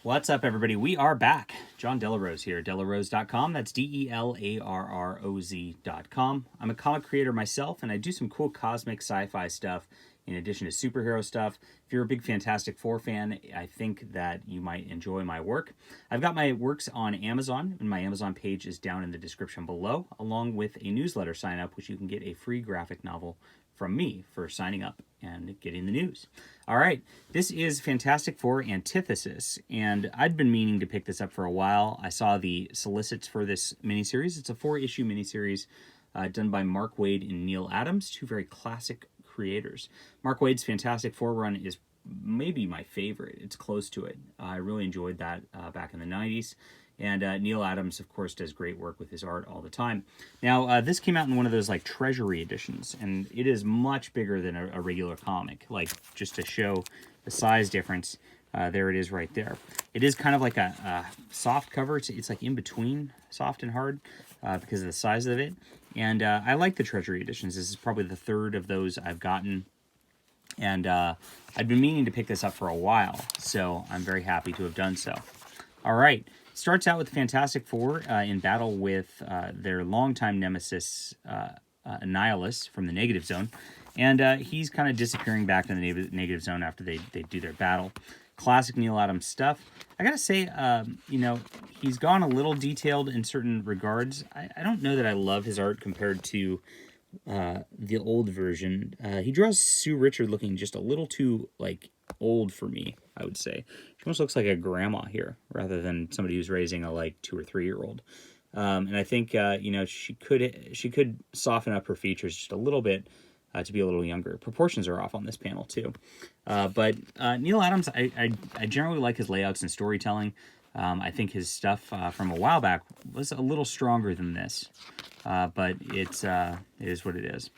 What's up, everybody? We are back. John Delarose here, delarose.com. That's DELARROZ.com. I'm a comic creator myself, and I do some cool cosmic sci-fi stuff in addition to superhero stuff. If you're a big Fantastic Four fan, I think that you might enjoy my work. I've got my works on Amazon, and my Amazon page is down in the description below, along with a newsletter sign up, which you can get a free graphic novel from me for signing up and getting the news. All right, this is Fantastic Four Antithesis, and I'd been meaning to pick this up for a while. I saw the solicits for this miniseries. It's a 4-issue miniseries done by Mark Waid and Neil Adams, two very classic creators. Mark Waid's Fantastic Four run is maybe my favorite. It's close to it. I really enjoyed that back in the 90s. And Neil Adams, of course, does great work with his art all the time. Now, this came out in one of those, like, Treasury editions, and it is much bigger than a regular comic. Like, just to show the size difference, there it is right there. It is kind of like a soft cover. It's like in between soft and hard because of the size of it. And I like the Treasury editions. This is probably the third of those I've gotten. And I'd been meaning to pick this up for a while, so I'm very happy to have done so. All right. Starts out with the Fantastic Four in battle with their longtime nemesis, Annihilus from the Negative Zone. And he's kind of disappearing back in the Negative Zone after they do their battle. Classic Neil Adams stuff. I gotta say, you know, he's gone a little detailed in certain regards. I don't know that I love his art compared to the old version. He draws Sue Richard looking just a little too, like, old for me, I would say. She almost looks like a grandma here rather than somebody who's raising a, like, 2 or 3 year old. And I think, you know, she could soften up her features just a little bit to be a little younger. Proportions are off on this panel, too. But Neil Adams, I generally like his layouts and storytelling. I think his stuff from a while back was a little stronger than this. But it is what it is.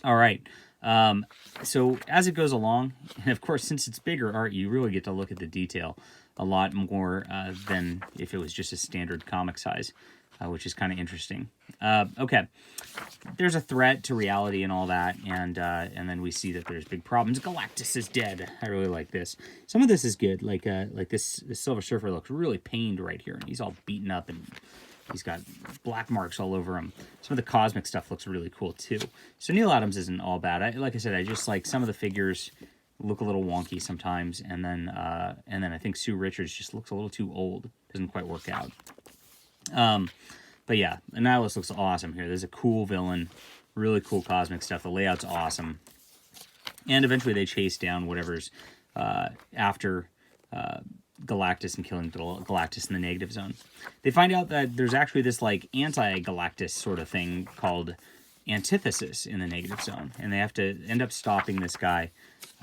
All right. So as it goes along, and of course, since it's bigger art, you really get to look at the detail a lot more than if it was just a standard comic size, which is kind of interesting. Okay, there's a threat to reality and all that, and then we see that there's big problems. Galactus is dead. I really like this. Some of this is good. Like this Silver Surfer looks really pained right here, and he's all beaten up and he's got black marks all over him. Some of the cosmic stuff looks really cool, too. So Neil Adams isn't all bad. Like I said, I just like some of the figures look a little wonky sometimes. And then I think Sue Richards just looks a little too old. Doesn't quite work out. But yeah, Annihilus looks awesome here. There's a cool villain. Really cool cosmic stuff. The layout's awesome. And eventually they chase down whatever's after Galactus and killing Galactus in the Negative Zone. They find out that there's actually this, like, anti-Galactus sort of thing called Antithesis in the Negative Zone, and they have to end up stopping this guy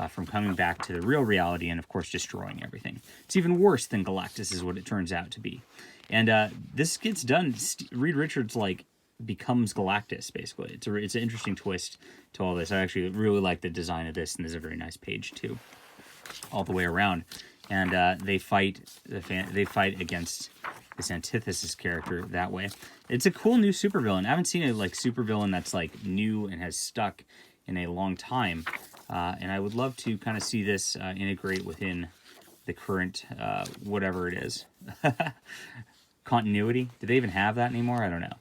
from coming back to the real reality and, of course, destroying everything. It's even worse than Galactus is what it turns out to be. And this gets done. Reed Richards, like, becomes Galactus, basically. It's an interesting twist to all this. I actually really like the design of this, and there's a very nice page, too, all the way around. And they fight against this Antithesis character that way. It's a cool new supervillain. I haven't seen a, like, supervillain that's, like, new and has stuck in a long time. And I would love to kind of see this integrate within the current whatever it is. Continuity? Do they even have that anymore? I don't know.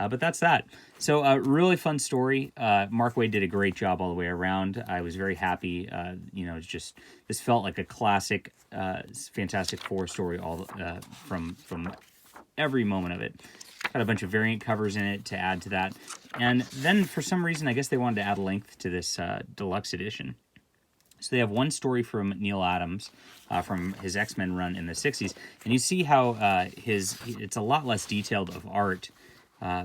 But that's that. So, really fun story. Mark Waid did a great job all the way around. I was very happy. You know, it's just, this felt like a classic Fantastic Four story all from every moment of it. Got a bunch of variant covers in it to add to that. And then, for some reason, I guess they wanted to add length to this deluxe edition. So they have one story from Neil Adams from his X-Men run in the 60s. And you see how it's a lot less detailed of art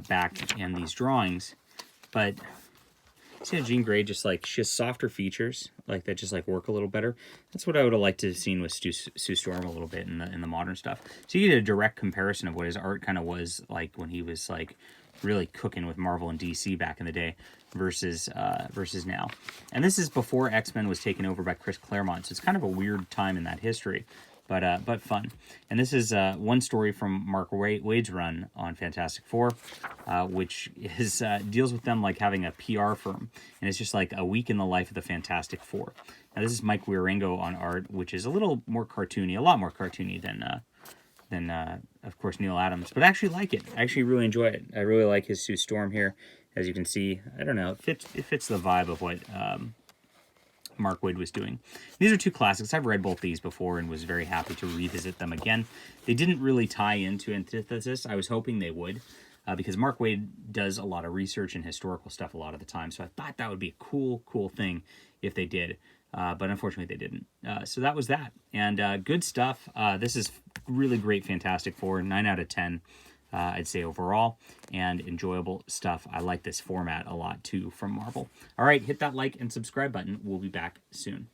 back in these drawings, but see how Jean Grey just, like, she has softer features like that, just, like, work a little better. That's what I would have liked to have seen with Sue Storm a little bit in the modern stuff. So you get a direct comparison of what his art kind of was like when he was, like, really cooking with Marvel and DC back in the day versus now. And this is before X-Men was taken over by Chris Claremont, so it's kind of a weird time in that history. but fun. And this is one story from Mark Waid's run on Fantastic Four, which is deals with them like having a PR firm, and it's just like a week in the life of the Fantastic Four. Now this is Mike Wieringo on art, which is a little more cartoony, a lot more cartoony than of course Neil Adams, but I actually like it. I actually really enjoy it. I really like his Sue Storm here, as you can see. I don't know, it fits the vibe of what Mark Waid was doing. These are two classics. I've read both these before and was very happy to revisit them again. They didn't really tie into Antithesis. I was hoping they would, because Mark Waid does a lot of research and historical stuff a lot of the time, so I thought that would be a cool thing if they did. But unfortunately they didn't. So that was that. And good stuff. This is really great Fantastic Four. 9 out of 10, I'd say overall. And enjoyable stuff. I like this format a lot too from Marvel. All right, hit that like and subscribe button. We'll be back soon.